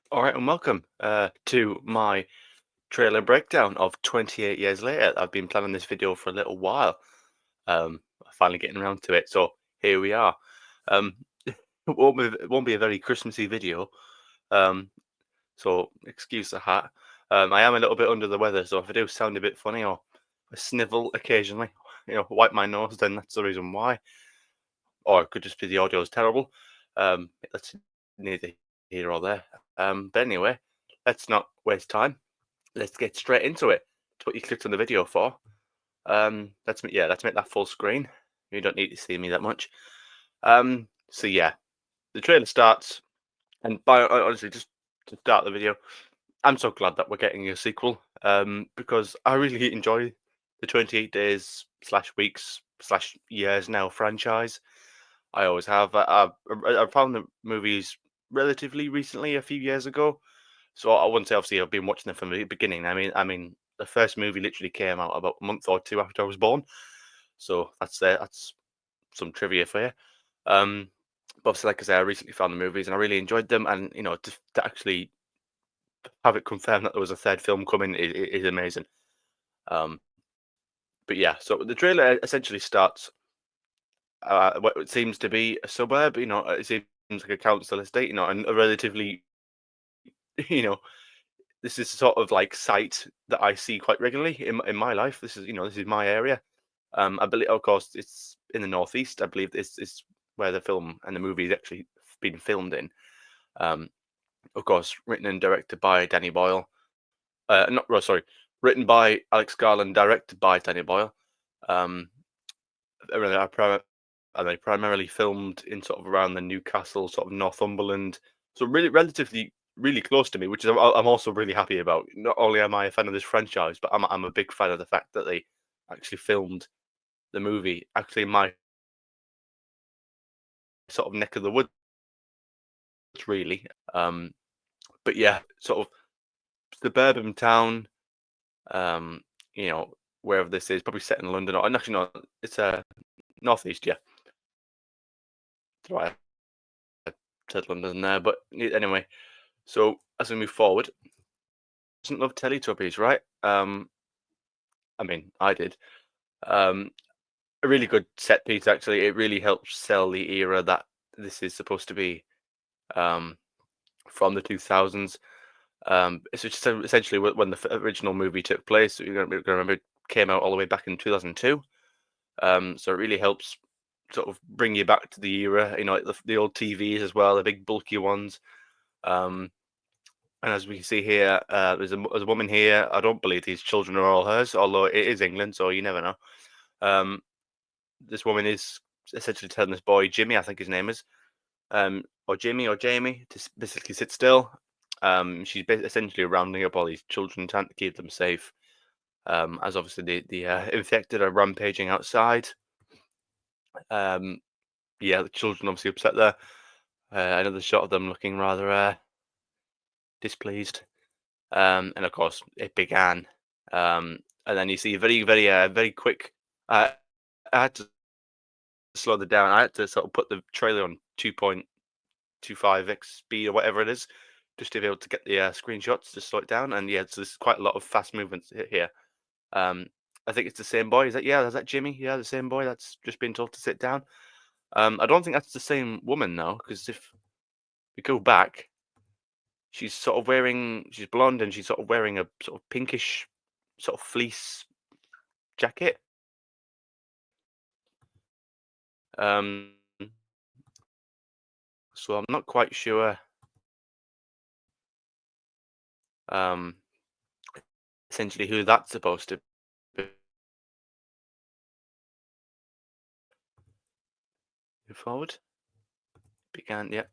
All right, and welcome to my trailer breakdown of 28 Years Later. I've been planning this video for a little while. Finally getting around to it, so here we are. Um, it won't be a very Christmassy video, um, so excuse the hat. I am a little bit under the weather, so if I do sound a bit funny or I snivel occasionally, wipe my nose, then that's the reason why. Or it could just be the audio is terrible. That's neither here or there. But anyway, let's not waste time. Let's get straight into it. It's what you clicked on the video for. Let's make that full screen. You don't need to see me that much. So yeah, the trailer starts, and honestly, just to start the video, I'm so glad that we're getting a sequel. Because I really enjoy the 28 days slash weeks slash years now franchise. I always have. I found the movies relatively recently, a few years ago. So I wouldn't say obviously I've been watching them from the beginning. I mean, the first movie literally came out about a month or two after I was born. So that's some trivia for you. But obviously, like I say, I recently found the movies and I really enjoyed them. And to actually have it confirmed that there was a third film coming is amazing. Um, but yeah, so the trailer essentially starts what seems to be a suburb. It seems like a council estate. And a relatively, you know, this is the sort of like site that I see quite regularly in my life. This is my area. I believe, of course, it's in the northeast. I believe this is where the film and the movie is actually been filmed in. Um, of course, written and directed by Danny Boyle. Not well, sorry, written by Alex Garland, directed by Danny Boyle. Um, and they primarily filmed in sort of around the Newcastle, sort of Northumberland, so really relatively really close to me, which is I'm also really happy about. Not only am I a fan of this franchise, but I'm a big fan of the fact that they actually filmed the movie actually in my sort of neck of the woods, really. Um, but yeah, sort of suburban town, um, you know, wherever this is, probably set in London or actually no, it's northeast, yeah. That's I said London there, but anyway. So as we move forward, doesn't love Teletubbies, right? I mean, I did. Um, a really good set piece, actually. It really helps sell the era that this is supposed to be um, from the 2000s. It's just essentially when the original movie took place. You're going to remember it came out all the way back in 2002. So it really helps sort of bring you back to the era, like the old TVs as well, the big bulky ones. Um, And as we can see here, there's a woman here. I don't believe these children are all hers, although it is England, so you never know. Um, this woman is essentially telling this boy, Jimmy, I think his name is, or Jimmy or Jamie, to basically sit still. She's essentially rounding up all these children, trying to keep them safe, as obviously the infected are rampaging outside. Um, yeah, the children obviously upset there. Another shot of them looking rather displeased. And of course, it began. And then you see very quick. I had to slow it down. I had to sort of put the trailer on 2.25x speed or whatever it is, just to be able to get the screenshots to slow it down. And yeah, so there's quite a lot of fast movements here. Um, I think it's the same boy. Is that Jimmy? Yeah, the same boy that's just been told to sit down. I don't think that's the same woman though, because if we go back, she's blonde and she's sort of wearing a sort of pinkish sort of fleece jacket. Um, so I'm not quite sure. Um, essentially, who that's supposed to be. Move forward. Began, yeah.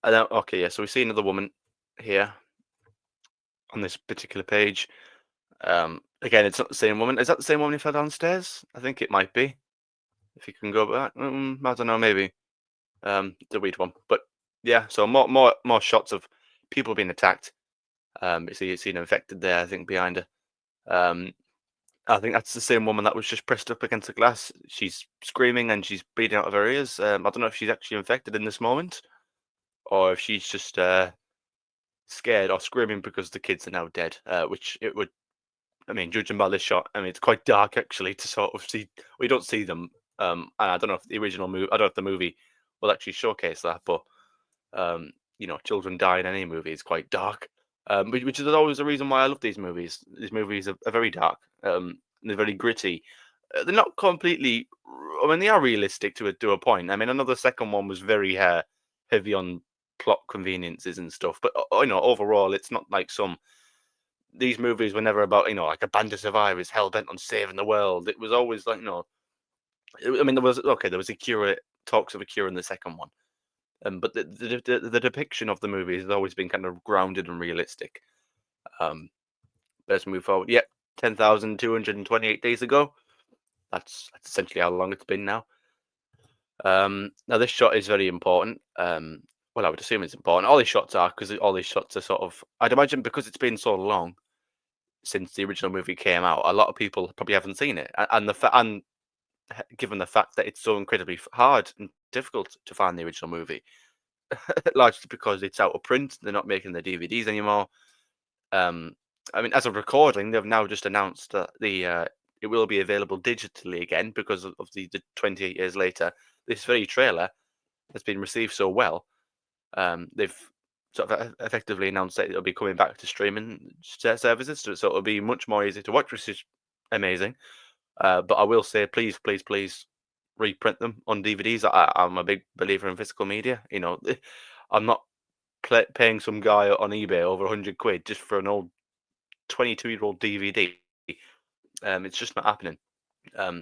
Okay, yeah. So we see another woman here on this particular page. Again, it's not the same woman. Is that the same woman who fell downstairs? I think it might be. If you can go back, I don't know, maybe. The weird one, but yeah. So more shots of people being attacked. You see an infected there, I think, behind her. Um, I think that's the same woman that was just pressed up against the glass. She's screaming and she's bleeding out of her ears. I don't know if she's actually infected in this moment or if she's just scared or screaming because the kids are now dead. Which it would, I mean, judging by this shot, I mean, it's quite dark actually to sort of see. We don't see them, and I don't know if the original movie, I don't know if the movie will actually showcase that, but children die in any movie is quite dark. Which is always the reason why I love these movies. These movies are very dark. They're very gritty. They're not completely. I mean, they are realistic to a point. I mean, I know the second one was very heavy on plot conveniences and stuff, but overall, it's not like some. These movies were never about like a band of survivors hell bent on saving the world. It was always like I mean, there was a cure. Talks of a cure in the second one. But the depiction of the movie has always been kind of grounded and realistic. Um, let's move forward. Yep, 10,228 days ago. That's essentially how long it's been now. Now this shot is very important. Well, I would assume it's important. All these shots are because all these shots are sort of. I'd imagine because it's been so long since the original movie came out, a lot of people probably haven't seen it, and given the fact that it's so incredibly hard and difficult to find the original movie, largely because it's out of print. They're not making the DVDs anymore. Um, I mean, as of recording, they've now just announced that it will be available digitally again because of the 28 years later. This very trailer has been received so well. They've sort of effectively announced that it'll be coming back to streaming services, so it'll be much more easy to watch, which is amazing. But I will say, please, please, please reprint them on DVDs. I'm a big believer in physical media. I'm not paying some guy on eBay over 100 quid just for an old 22-year-old DVD. It's just not happening.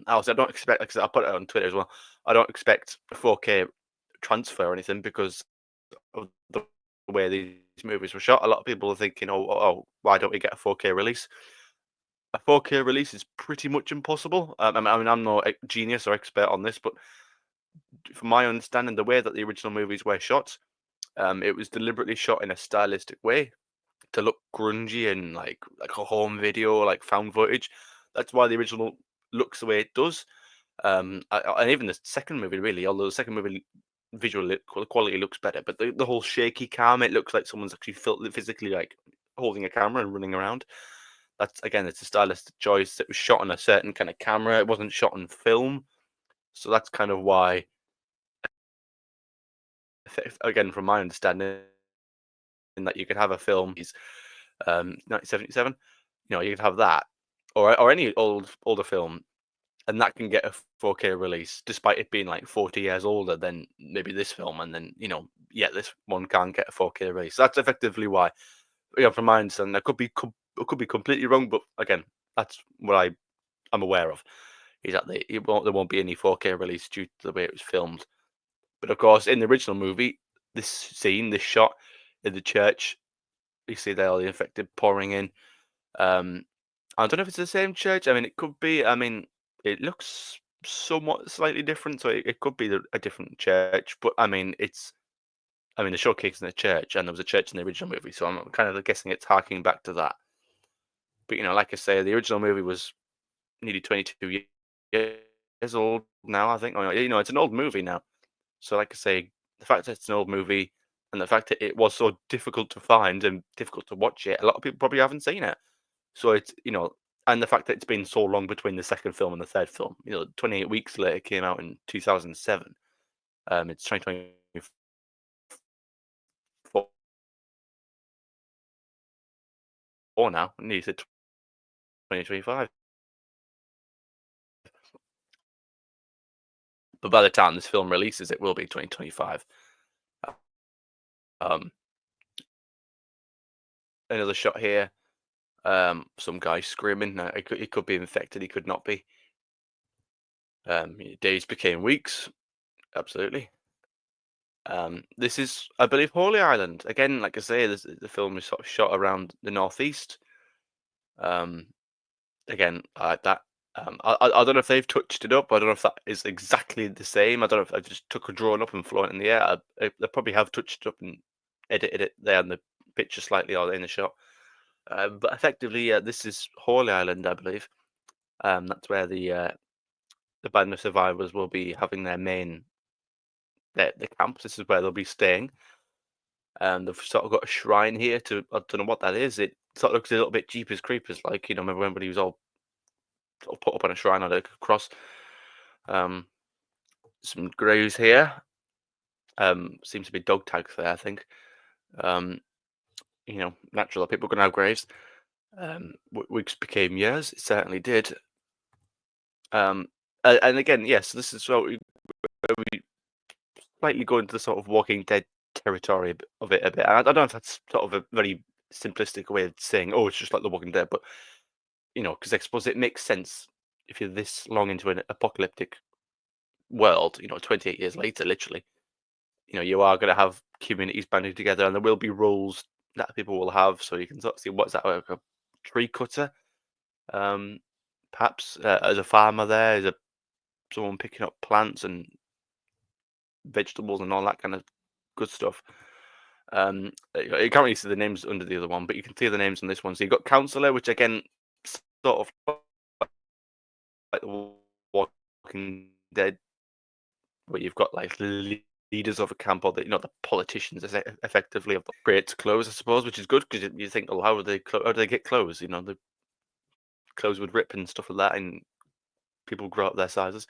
Also, I don't expect, because I put it on Twitter as well. I don't expect a 4K transfer or anything because of the way these movies were shot. A lot of people are thinking, oh, why don't we get a 4K release? A 4K release is pretty much impossible. I mean, I'm no genius or expert on this, but from my understanding, the way that the original movies were shot, it was deliberately shot in a stylistic way to look grungy and like a home video, like found footage. That's why the original looks the way it does. And even the second movie, really, although the second movie visual quality looks better, but the whole shaky cam, it looks like someone's actually physically like holding a camera and running around. That's again, it's a stylistic choice. It was shot on a certain kind of camera. It wasn't shot on film, so that's kind of why. Again, from my understanding, that you could have a film is 1977. You could have that, or any older film, and that can get a 4K release, despite it being like 40 years older than maybe this film, and then this one can't get a 4K release. So that's effectively why. From my understanding, I could be completely wrong, but again, that's what I'm aware of. Is that there won't be any 4K release due to the way it was filmed. But of course, in the original movie, this shot in the church, you see there all the infected pouring in. Um, I don't know if it's the same church. I mean, it could be. I mean, it looks somewhat slightly different, so it could be a different church. But I mean, the showcase in the church, and there was a church in the original movie, so I'm kind of guessing it's harking back to that. But like I say, the original movie was nearly 22 years old now. I think, it's an old movie now. So, like I say, the fact that it's an old movie and the fact that it was so difficult to find and difficult to watch it, a lot of people probably haven't seen it. So and the fact that it's been so long between the second film and the third film, 28 weeks later, it came out in 2007. It's 2024 now, and you said 2025. But by the time this film releases, it will be 2025. Um, Another shot here. Some guy screaming. Now, he could be infected. He could not be. Days became weeks. Absolutely. This is, I believe, Holy Island. Again, like I say, the film is sort of shot around the northeast. Um, Again, that. I don't know if they've touched it up. I don't know if that is exactly the same. I don't know if I just took a drawing up and flown it in the air. They probably have touched it up and edited it there in the picture slightly or in the shot. But effectively, this is Holy Island, I believe. That's where the band of survivors will be having their camps. This is where they'll be staying. and they've sort of got a shrine here to I don't know what that is. It sort of looks a little bit Jeepers Creepers like, remember when he was all sort of put up on a shrine on a cross. Um, some graves here. Seems to be dog tags there, I think. Um, natural that people can have graves. Weeks became years. It certainly did. And again, yes, this is where we slightly go into the sort of Walking Dead territory of it a bit. I don't know if that's sort of a very simplistic way of saying, oh, it's just like The Walking Dead, but because I suppose it makes sense if you're this long into an apocalyptic world, 28 years later, literally, you are going to have communities banding together, and there will be roles that people will have. So you can sort of see what's that, like a tree cutter, um, perhaps as a farmer there, as a someone picking up plants and vegetables and all that kind of good stuff. You can't really see the names under the other one, but you can see the names on this one. So you've got counselor, which again, sort of like the Walking Dead, where you've got like leaders of a camp, or the politicians effectively of the creates clothes, I suppose, which is good because you think, oh, how do they get clothes? The clothes would rip and stuff like that, and people grow up their sizes.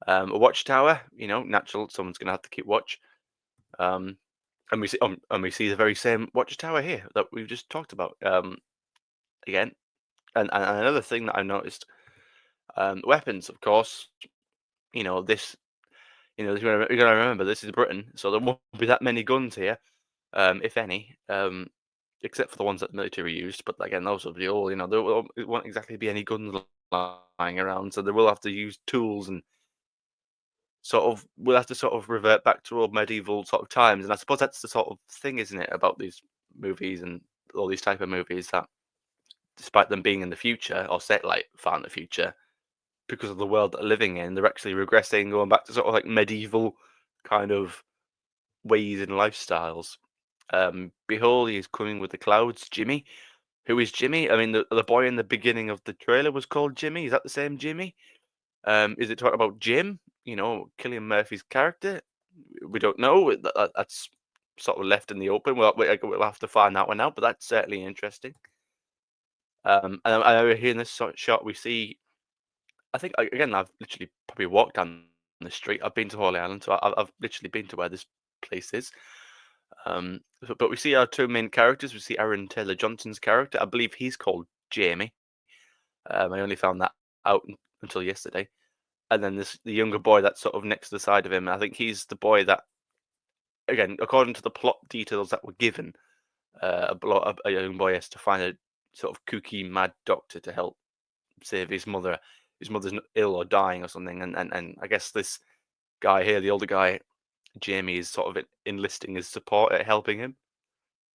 A watchtower, natural. Someone's going to have to keep watch. Um, and we see the very same watchtower here that we've just talked about. Again, and another thing that I noticed, weapons, of course. This. You're gonna remember this is Britain, so there won't be that many guns here, if any, except for the ones that the military used. But again, those will be all. There won't exactly be any guns lying around, so they will have to use tools and we'll have to sort of revert back to old medieval sort of times. And I suppose that's the sort of thing, isn't it, about these movies and all these type of movies that, despite them being in the future or set like far in the future, because of the world that they're living in, they're actually regressing, going back to sort of like medieval kind of ways and lifestyles. Behold, he is coming with the clouds, Jimmy. Who is Jimmy? I mean, the boy in the beginning of the trailer was called Jimmy. Is that the same Jimmy? Is it talking about Jim? Cillian Murphy's character? We don't know. That's sort of left in the open. We'll have to find that one out, but that's certainly interesting. And over here in this shot, we see. I think again, I've literally probably walked down the street. I've been to Holy Island, so I've literally been to where this place is. But we see our two main characters. We see Aaron Taylor Johnson's character. I believe he's called Jamie. I only found that out until yesterday. And then the younger boy that's sort of next to the side of him. I think he's the boy that, again, according to the plot details that were given, a young boy has to find a sort of kooky, mad doctor to help save his mother. His mother's ill or dying or something, and I guess this guy here, the older guy, Jamie, is sort of enlisting his support at helping him.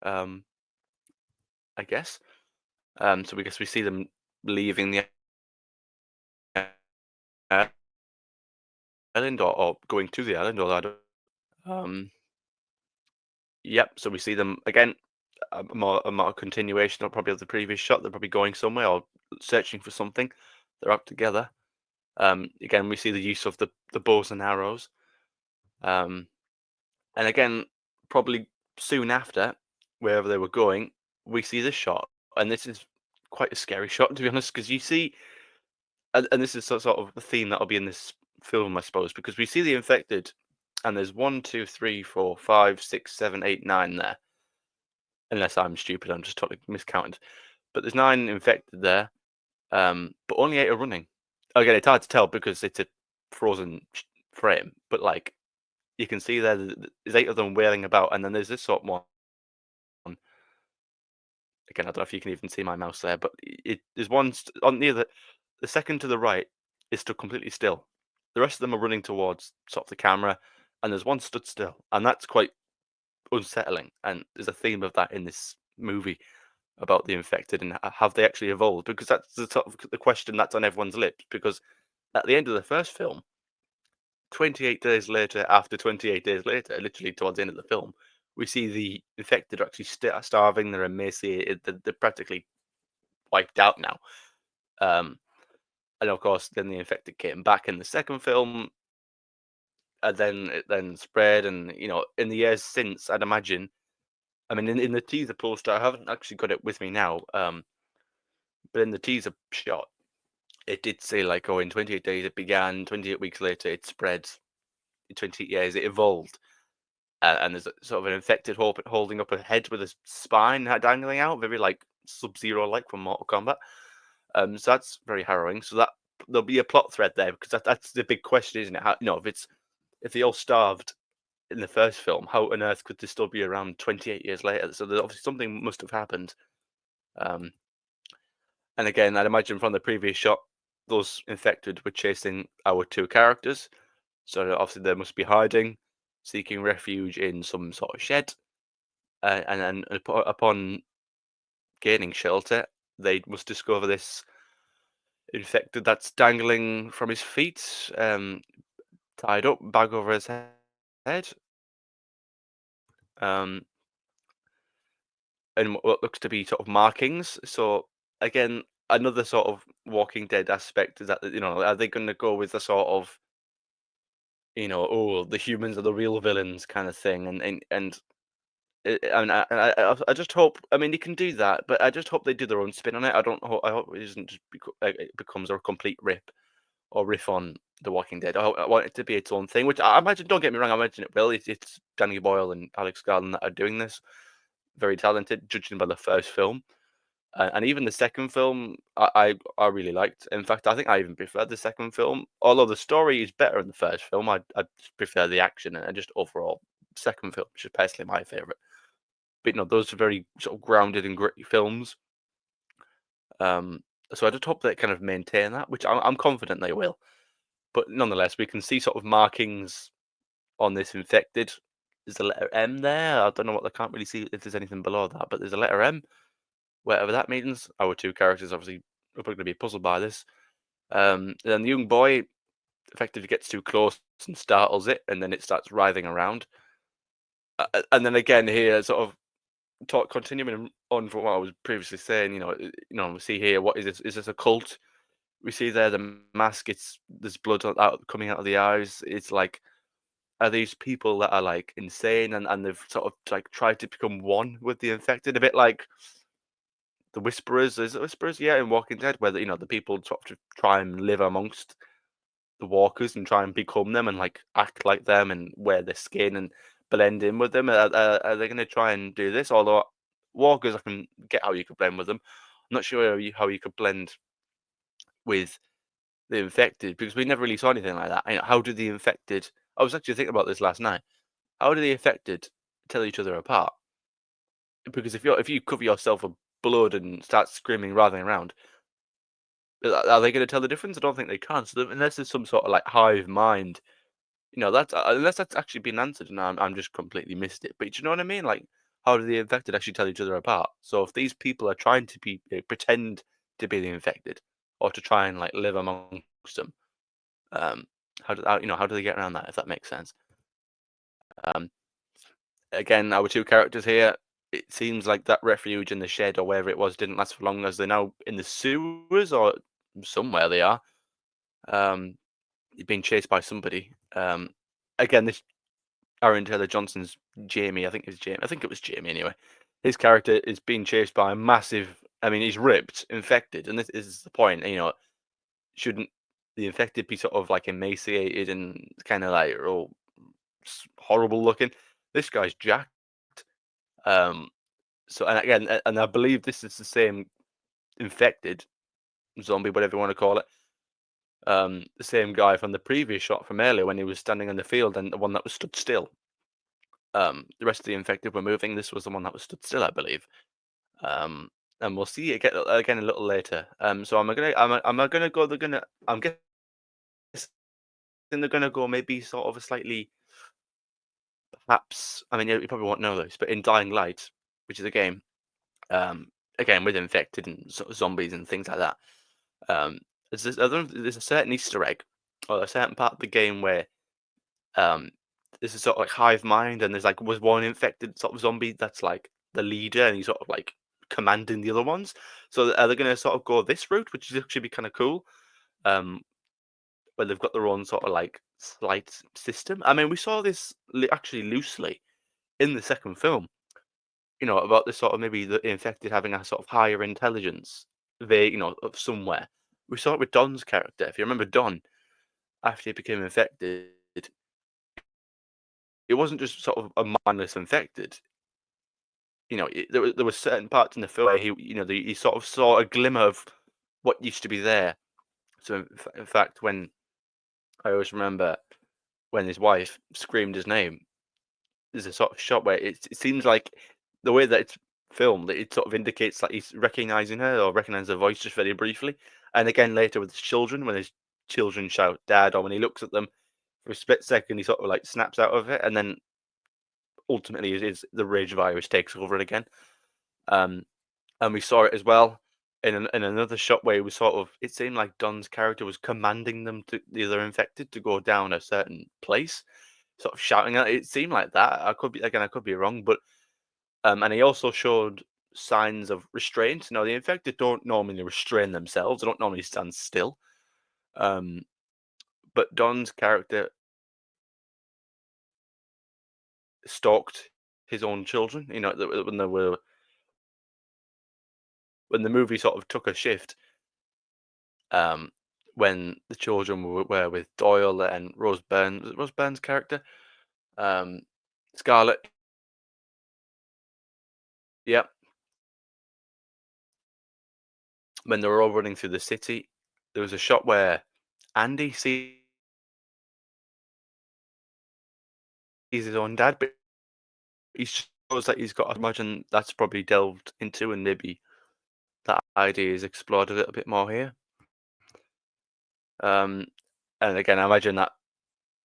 I guess. So we guess we see them leaving the island, or going to the island, or I don't. Um, yep. So we see them again. A more continuation of probably of the previous shot. They're probably going somewhere or searching for something. They're out together. Again, we see the use of the bows and arrows. And again, probably soon after, wherever they were going, we see this shot, and this is quite a scary shot, to be honest, because you see, and this is sort of the theme that'll be in this film, I suppose, because we see the infected, and there's 1, 2, 3, 4, 5, 6, 7, 8, 9 there. Unless I'm stupid, I'm just totally miscounted. But there's 9 infected there, but only 8 are running. Again, it's hard to tell because it's a frozen frame, but like you can see there's 8 of them wailing about, and then there's this sort of one. Again, I don't know if you can even see my mouse there, but there's one on near the second to the right is still completely still. The rest of them are running towards sort of the camera, and there's one stood still, and that's quite unsettling. And there's a theme of that in this movie about the infected and have they actually evolved? Because that's the sort of the question that's on everyone's lips. Because at the end of the first film, 28 days later, after 28 days later, literally towards the end of the film, we see the infected are actually starving. They're emaciated. They're practically wiped out now. And of course, then the infected came back in the second film, and then it then spread. And in the years since, I'd imagine I mean, in the teaser poster, I haven't actually got it with me now, but in the teaser shot, it did say like, oh, in 28 days it began, 28 weeks later it spread, in 28 years it evolved, and there's sort of an infected holding up a head with a spine dangling out, very like Sub-Zero like from Mortal Kombat. So that's very harrowing. So that there'll be a plot thread there because that's the big question, isn't it? How, if they all starved in the first film, how on earth could they still be around 28 years later? So there's obviously something must have happened. Um, and again, I'd imagine from the previous shot, those infected were chasing our two characters. So obviously they must be hiding, seeking refuge in some sort of shed. And then upon gaining shelter, they must discover this infected that's dangling from his feet, tied up, bag over his head. Um, and what looks to be sort of markings. So again, another sort of Walking Dead aspect is that are they going to go with the sort of oh, the humans are the real villains kind of thing, and I just hope. I mean, you can do that, but I just hope they do their own spin on it. I don't. I hope it isn't just it becomes a complete rip or riff on The Walking Dead. I want it to be its own thing, which I imagine. Don't get me wrong, I imagine it will. It's Danny Boyle and Alex Garland that are doing this. Very talented, judging by the first film, and even the second film, I really liked. In fact, I think I even preferred the second film. Although the story is better in the first film, I prefer the action and just overall second film, which is personally my favorite. But those are very sort of grounded and gritty films. Um, so I just hope they kind of maintain that, which I'm confident they will. But nonetheless, we can see sort of markings on this infected. There's a letter M there. I don't know what I can't really see if there's anything below that, but there's a letter M, whatever that means. Our two characters obviously are probably going to be puzzled by this. Then the young boy effectively gets too close and startles it, and then it starts writhing around. And then again here, sort of continuing on from what I was previously saying. We see here what is this? Is this a cult? We see there the mask. There's blood coming out of the eyes. It's like, are these people that are like insane and they've sort of like tried to become one with the infected, a bit like the Whisperers? Is it Whisperers? Yeah, in Walking Dead, where the people sort of try and live amongst the walkers and try and become them and like act like them and wear their skin and blend in with them. Are they going to try and do this? Although walkers, I can get how you could blend with them. I'm not sure how you could blend with the infected because we never really saw anything like that. How do the infected? I was actually thinking about this last night. How do the affected tell each other apart? Because if you cover yourself with blood and start screaming, writhing around, are they going to tell the difference? I don't think they can. So unless there's some sort of like hive mind, that's unless that's actually been answered, and I'm just completely missed it. But do you know what I mean? Like, how do the infected actually tell each other apart? So if these people are trying to pretend to be the infected, or to try and like live amongst them, um, how do they get around that? If that makes sense. Um, Again, our two characters here, it seems like that refuge in the shed or wherever it was didn't last for long, as they're now in the sewers or somewhere they are. Um, being chased by somebody. Again, this Aaron Taylor Johnson's Jamie, I think it was Jamie. I think it was Jamie anyway. His character is being chased by a massive. I mean, he's ripped, infected, and this is the point. Shouldn't the infected be sort of like emaciated and kind of like all horrible looking? This guy's jacked. Um, So and again, and I believe this is the same infected zombie, whatever you want to call it. The same guy from the previous shot from earlier when he was standing in the field, and the one that was stood still. The rest of the infected were moving. This was the one that was stood still, I believe. Um, and we'll see it again a little later. So am I gonna go? I'm guessing they're gonna go maybe sort of a slightly, perhaps. I mean, you probably won't know this, but in Dying Light, which is a game, um, again with infected and sort of zombies and things like that. Um, there's a certain Easter egg or a certain part of the game where um, there's a sort of like hive mind, and was one infected sort of zombie that's like the leader, and he's sort of like commanding the other ones. So are they going to sort of go this route, which is actually be kind of cool, um, where they've got their own sort of like slight system? I mean, we saw this actually loosely in the second film. about this sort of maybe the infected having a sort of higher intelligence, they, of somewhere. We saw it with Don's character. If you remember Don, after he became infected, it wasn't just sort of a mindless infected. There were certain parts in the film where he sort of saw a glimmer of what used to be there. So in fact, when I always remember when his wife screamed his name, there's a sort of shot where it seems like the way that it's filmed, it sort of indicates that he's recognizing her or recognizes her voice just very briefly. And again later with his children, when his children shout "Dad," or when he looks at them for a split second, he sort of like snaps out of it, and then ultimately is the rage virus takes over it again. Um, and we saw it as well in another shot where it was sort of it seemed like Don's character was commanding them to the other infected to go down a certain place, sort of shouting at it. It seemed like that. I could be wrong, but and he also showed signs of restraint. Now the infected don't normally restrain themselves; they don't normally stand still. Um, but Don's character stalked his own children. When the movie sort of took a shift, um, when the children were with Doyle and Rose Byrne, was it Rose Byrne's character? Um, Scarlett. Yep. When they were all running through the city, there was a shot where Andy sees his own dad, but he shows that he's got. I imagine that's probably delved into, and maybe that idea is explored a little bit more here. Um, and again, I imagine that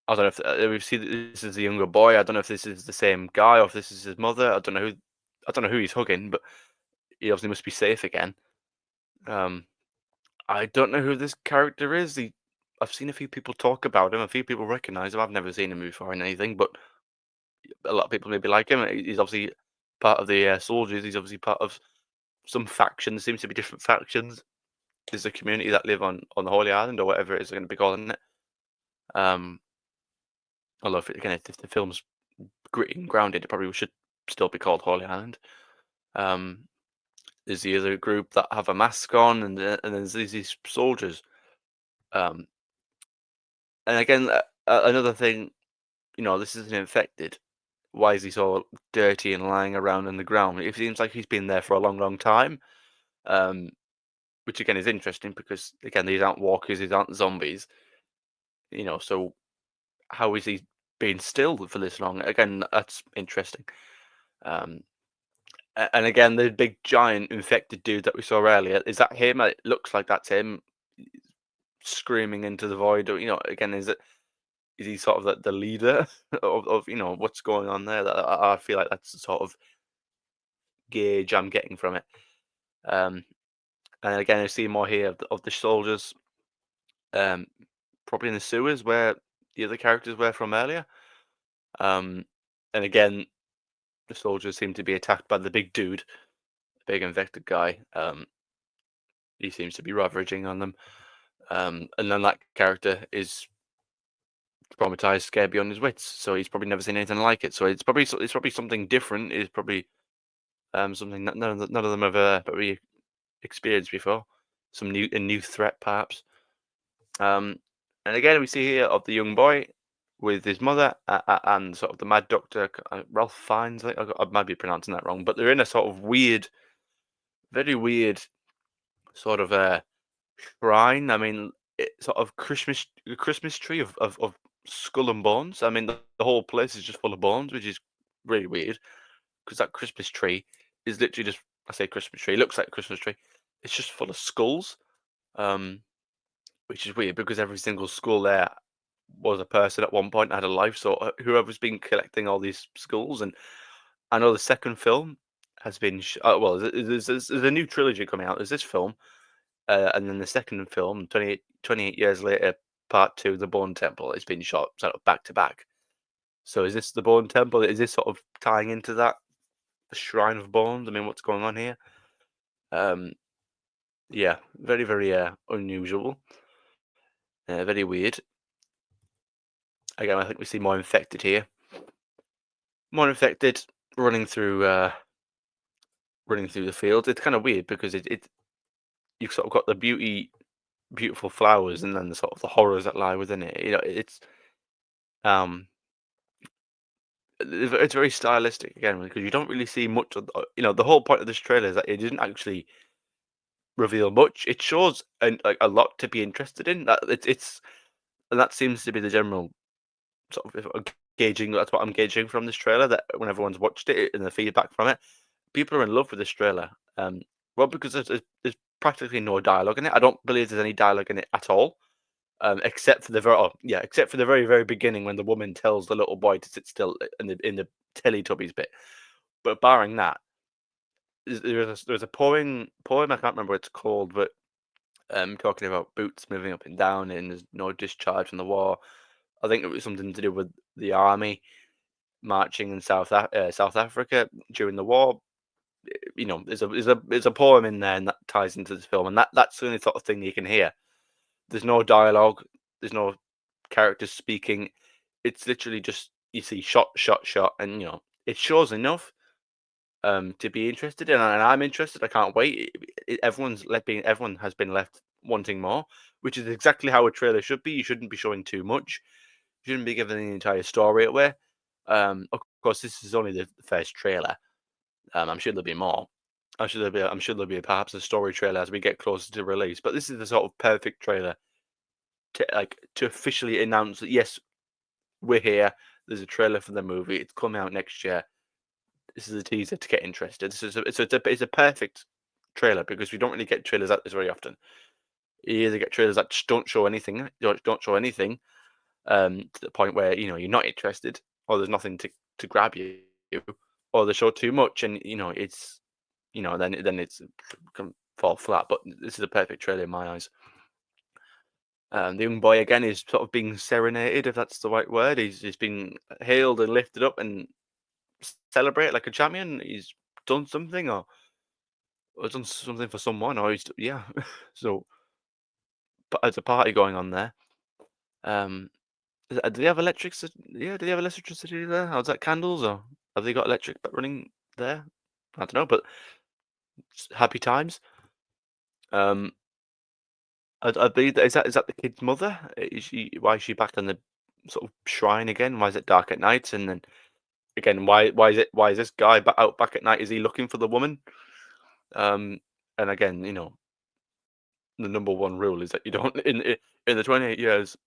I don't know if we see that this is a younger boy. I don't know if this is the same guy or if this is his mother. I don't know who he's hugging, but he obviously must be safe again. Um, I don't know who this character is. I've seen a few people talk about him. A few people recognize him. I've never seen him before in anything, but a lot of people maybe like him. He's obviously part of the soldiers. He's obviously part of some faction. There seems to be different factions. There's a community that live on the Holy Island or whatever it is they're going to be calling it. Um, although again, if the film's gritty and grounded, it probably should still be called Holy Island. Um, there's the other group that have a mask on, and there's these soldiers. Um, and again, another thing, this is an infected. Why is he so dirty and lying around on the ground? It seems like he's been there for a long, long time. Um, which again is interesting because again these aren't walkers, these aren't zombies. So how is he being still for this long? Again, that's interesting. Um, and again, the big giant infected dude that we saw earlier, is that him? It looks like that's him screaming into the void. Or, again, is he sort of the leader of what's going on there? That I feel like that's the sort of gauge I'm getting from it. Um, and again, I see more here of the soldiers, um, probably in the sewers where the other characters were from earlier. Um, and again, the soldiers seem to be attacked by the big dude, the big infected guy. He seems to be ravaging on them. And then that character is traumatized, scared beyond his wits. So he's probably never seen anything like it. So it's probably something different. It's probably something that none of them have probably experienced before. A new threat, perhaps. Um, and again, we see here of the young boy with his mother and sort of the mad doctor, Ralph Fiennes. I might be pronouncing that wrong, but they're in a sort of weird, very weird sort of shrine. I mean, sort of Christmas tree of skull and bones. I mean, the whole place is just full of bones, which is really weird because that Christmas tree is literally just, I say Christmas tree, it looks like a Christmas tree. It's just full of skulls, um, which is weird because every single skull there was a person at one point, had a life. So whoever's been collecting all these skulls, and I know the second film has been well, there's a new trilogy coming out. There's this film, and then the second film, 28 years later, part two, The Bone Temple, it's been shot sort of back to back. So is this the Bone Temple? Is this sort of tying into that, the Shrine of Bones? I mean, what's going on here? Um, yeah, very, very unusual, very weird. Again, I think we see more infected here. More infected running through. running through the fields. It's kind of weird because it you've sort of got the beautiful flowers, and then the sort of the horrors that lie within it. It's um it's very stylistic again because you don't really see much of the whole point of this trailer is that it didn't actually reveal much. It shows like a lot to be interested in. That it's and that seems to be the general sort of if I'm gauging. That's what I'm gauging from this trailer. That when everyone's watched it and the feedback from it, people are in love with this trailer. Well, because there's practically no dialogue in it. I don't believe there's any dialogue in it at all. Except for the except for the very beginning when the woman tells the little boy to sit still in the Teletubbies bit. But barring that, there's a poem. I can't remember what it's called, but talking about boots moving up and down, and there's no discharge from the war. I think it was something to do with the army marching in South Africa during the war. There's a poem in there, and that ties into this film, and that's the only sort of thing you can hear. There's no dialogue. There's no characters speaking. It's literally just you see shot, shot, shot, and it shows enough to be interested in, and I'm interested. I can't wait. Everyone has been left wanting more, which is exactly how a trailer should be. You shouldn't be showing too much. You shouldn't be giving the entire story away. Of course, this is only the first trailer. I'm sure there'll be more. I'm sure there'll be perhaps a story trailer as we get closer to release. But this is the sort of perfect trailer to officially announce that yes, we're here. There's a trailer for the movie. It's coming out next year. This is a teaser to get interested. It's a perfect trailer because we don't really get trailers like this very often. You either get trailers that just don't show anything, don't show anything, to the point where you're not interested, or there's nothing to grab you, or they show too much, and then it's can fall flat. But this is a perfect trailer in my eyes. The young boy again is sort of being serenaded, if that's the right word. He's been hailed and lifted up and celebrated like a champion. He's done something or done something for someone, or he's yeah. So but there's a party going on there. Um, do they have electric? Yeah, do they have electricity there? How's that candles or have they got electric running there? I don't know, but happy times. Um, I believe is that the kid's mother? Why is she back on the sort of shrine again? Why is it dark at night? And then again, why is this guy out back at night? Is he looking for the woman? Um, and again, the number one rule is that you don't in the 28 years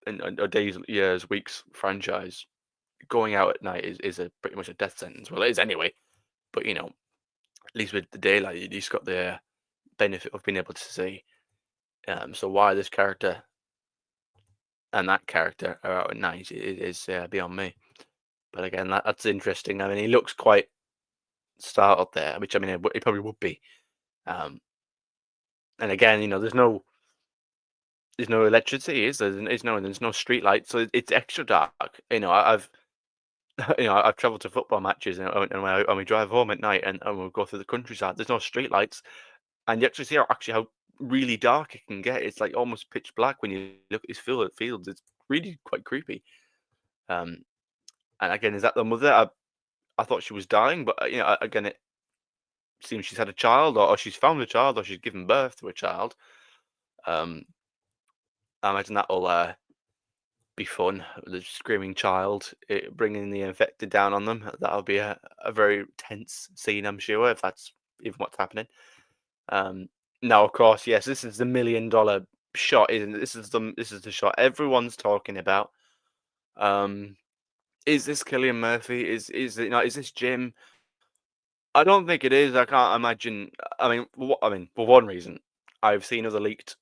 and or days, years, weeks franchise, going out at night is a pretty much a death sentence. Well, it is anyway. But at least with the daylight, you just got the benefit of being able to see. So why this character and that character are out at night is beyond me. But again, that's interesting. I mean, he looks quite startled there, which I mean, he probably would be. Um, and again, there's no electricity, is there? There's no street lights, so it's extra dark. I've I've travelled to football matches and we drive home at night and we'll go through the countryside. There's no street lights, and you actually see how really dark it can get. It's like almost pitch black when you look at these fields. It's really quite creepy. Um, and again, is that the mother? I thought she was dying, but again, it seems she's had a child, or she's found a child, or she's given birth to a child. Um, I imagine that'll be fun. The screaming child, bringing the infected down on them. That'll be a very tense scene, I'm sure, if that's even what's happening. Um, Now, of course, yes, this is the $1 million shot, isn't it? This is the shot everyone's talking about. Um, is this Cillian Murphy? Is this Jim? I don't think it is. I can't imagine. I mean, for one reason, I've seen other leaked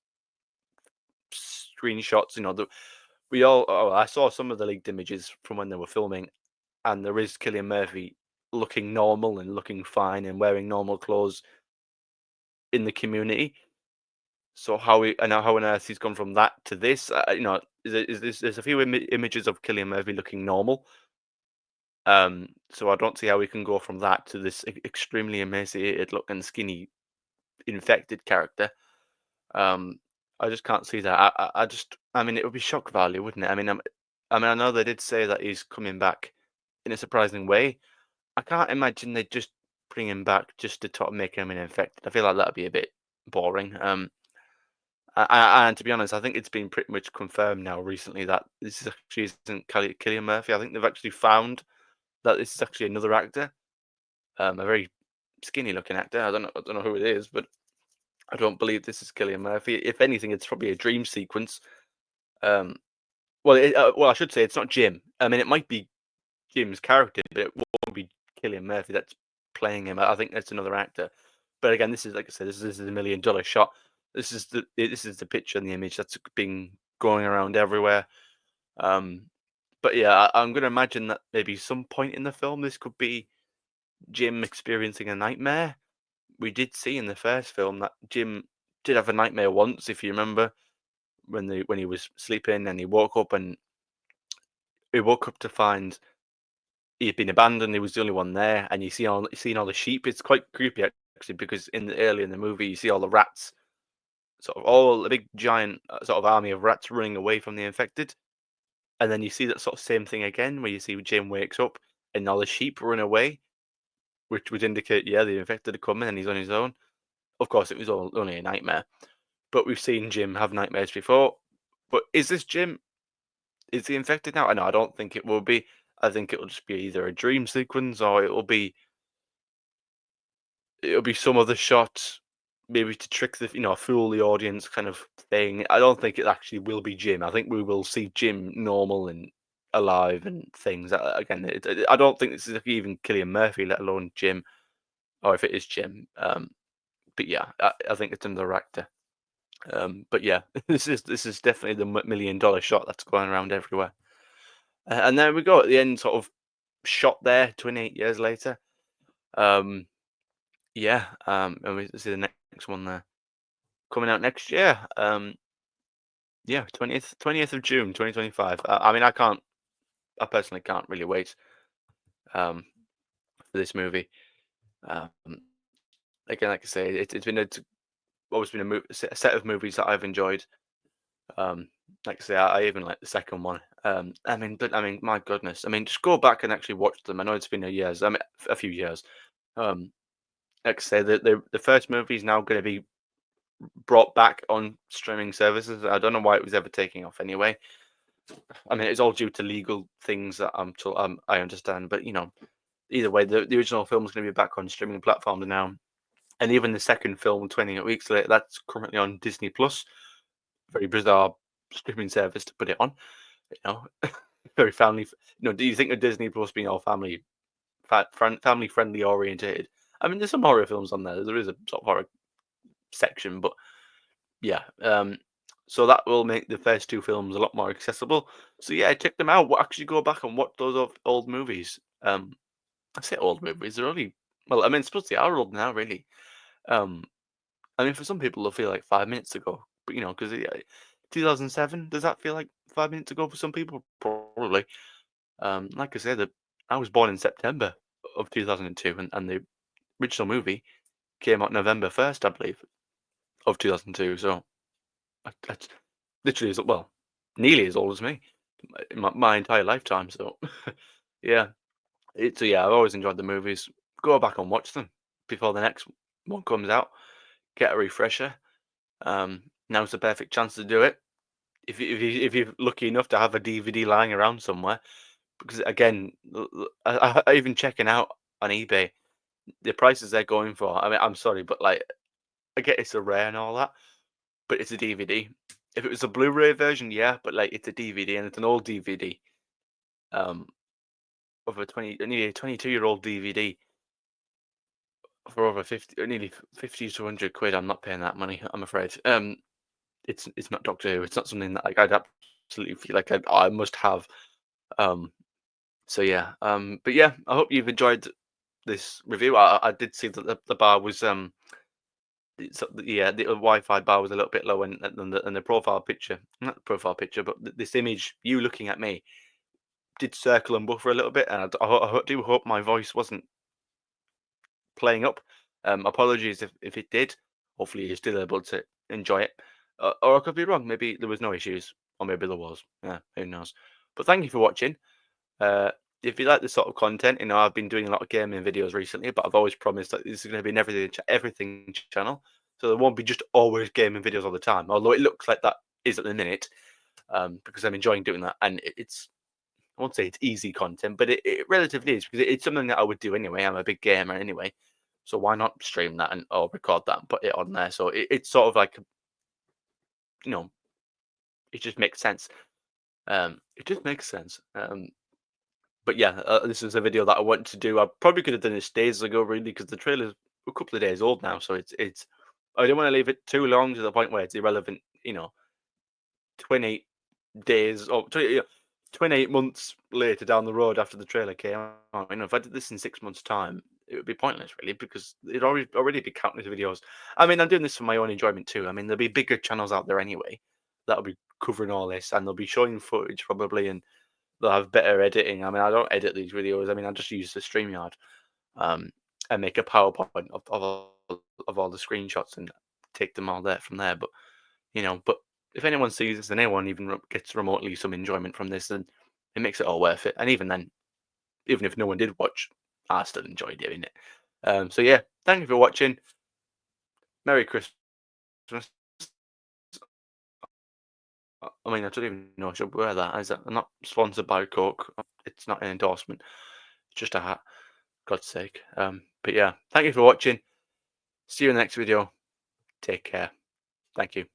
screenshots. I saw some of the leaked images from when they were filming, and there is Cillian Murphy looking normal and looking fine and wearing normal clothes in the community. So how on earth he's gone from that to this? There's a few images of Cillian Murphy looking normal. So I don't see how we can go from that to this extremely emaciated looking skinny infected character. Um, I just can't see that. I mean, it would be shock value, wouldn't it? I know they did say that he's coming back in a surprising way. I can't imagine they just bring him back just to sort of make him an infected. I feel like that'd be a bit boring. And to be honest, I think it's been pretty much confirmed now recently that this is actually isn't Cillian Murphy. I think they've actually found that this is actually another actor, a very skinny looking actor. I don't know who it is, but I don't believe this is Cillian Murphy. If anything, it's probably a dream sequence. Um, well, I should say it's not Jim. I mean, it might be Jim's character, but it won't be Cillian Murphy that's playing him. I think that's another actor. But again, this is like I said, this is $1 million shot. This is the picture and the image that's been going around everywhere. Um, but yeah, I'm going to imagine that maybe some point in the film this could be Jim experiencing a nightmare. We did see in the first film that Jim did have a nightmare once, if you remember, when he was sleeping and he woke up to find he had been abandoned. He was the only one there, and you seen all the sheep. It's quite creepy actually because early in the movie you see all the rats, sort of all a big giant sort of army of rats running away from the infected, and then you see that sort of same thing again where you see Jim wakes up and all the sheep run away, which would indicate the infected are coming and he's on his own. Of course, it was only a nightmare, but we've seen Jim have nightmares before. But is this Jim? Is he infected now? I know. I don't think it will be. I think it will just be either a dream sequence or it'll be some other shot, maybe to trick fool the audience kind of thing. I don't think it actually will be Jim. I think we will see Jim normal and alive and things. Again, I don't think this is even Cillian Murphy, let alone Jim, or if it is Jim. But yeah, I think it's another actor. But yeah, this is definitely the $1 million shot that's going around everywhere. And then we go at the end, sort of shot there, 28 years later. Um, yeah, and we see the next one there coming out next year. Yeah, 20th of June, 2025. I mean, I personally can't really wait um, for this movie. Um, Again, like I say, it's always been a set of movies that I've enjoyed. Like I say, I even like the second one. I mean, my goodness. I mean, just go back and actually watch them. I know it's been a few years. Um, like I say, the first movie is now going to be brought back on streaming services. I don't know why it was ever taking off anyway. I mean, it's all due to legal things that I understand. But either way, the original film is going to be back on streaming platforms now, and even the second film, 28 weeks later, that's currently on Disney Plus. Very bizarre streaming service to put it on. You know, very family. Do you think of Disney Plus being all family friendly orientated? I mean, there's some horror films on there. There is a sort of horror section, but yeah. So that will make the first two films a lot more accessible. So yeah, check them out. Actually, go back and watch those old movies. I say old movies. They're only well, I mean, supposed they are old now, really. Um, I mean, for some people, they'll feel like 5 minutes ago, but because 2007, does that feel like 5 minutes ago for some people? Probably. Like I said, I was born in September of 2002, and the original movie came out November 1st, I believe, of 2002. So that's literally well, nearly as old as me, my entire lifetime. So yeah, I've always enjoyed the movies. Go back and watch them before the next one comes out. Get a refresher. Now's the perfect chance to do it. If you're lucky enough to have a DVD lying around somewhere, because again, I even checking out on eBay the prices they're going for. I mean, I'm sorry, but like, I get it's a rare and all that, but it's a DVD. If it was a Blu-ray version, yeah, but like it's a DVD and it's an old DVD, um, of nearly a 22-year-old DVD for over 50, nearly 50 to 100 quid. I'm not paying that money, I'm afraid. It's not Doctor Who. It's not something that like I'd absolutely feel like I must have. Um, so yeah. But yeah, I hope you've enjoyed this review. I did see that the bar was the Wi-Fi bar was a little bit low, and the profile picture, not the profile picture, but this image, you looking at me, did circle and buffer a little bit, and I do hope my voice wasn't playing up. Apologies if it did. Hopefully, you're still able to enjoy it. Or I could be wrong. Maybe there was no issues, or maybe there was. Yeah, who knows? But thank you for watching. Uh, if you like this sort of content, I've been doing a lot of gaming videos recently, but I've always promised that this is going to be an everything channel, so there won't be just always gaming videos all the time. Although it looks like that is at the minute, because I'm enjoying doing that, and it's I won't say it's easy content, but it relatively is because it's something that I would do anyway. I'm a big gamer anyway, so why not stream that and or record that and put it on there? So it's sort of like you know, it just makes sense. It just makes sense. But yeah, this is a video that I want to do. I probably could have done this days ago, really, because the trailer's a couple of days old now. So it's. I don't want to leave it too long to the point where it's irrelevant. 28 days or 28 months later down the road after the trailer came out. If I did this in 6 months' time, it would be pointless, really, because it'd already be countless videos. I mean, I'm doing this for my own enjoyment too. I mean, there'll be bigger channels out there anyway that'll be covering all this, and they'll be showing footage probably, and they'll have better editing. I mean, I don't edit these videos. I mean, I just use the StreamYard, um, and make a PowerPoint of all the screenshots and take them all there from there. But if anyone sees this and anyone even gets remotely some enjoyment from this, then it makes it all worth it. And even then, even if no one did watch, I still enjoy doing it. So yeah, thank you for watching. Merry Christmas. I mean, I don't even know I should wear that. I'm not sponsored by Coke. It's not an endorsement. It's just a hat. God's sake. But yeah, thank you for watching. See you in the next video. Take care. Thank you.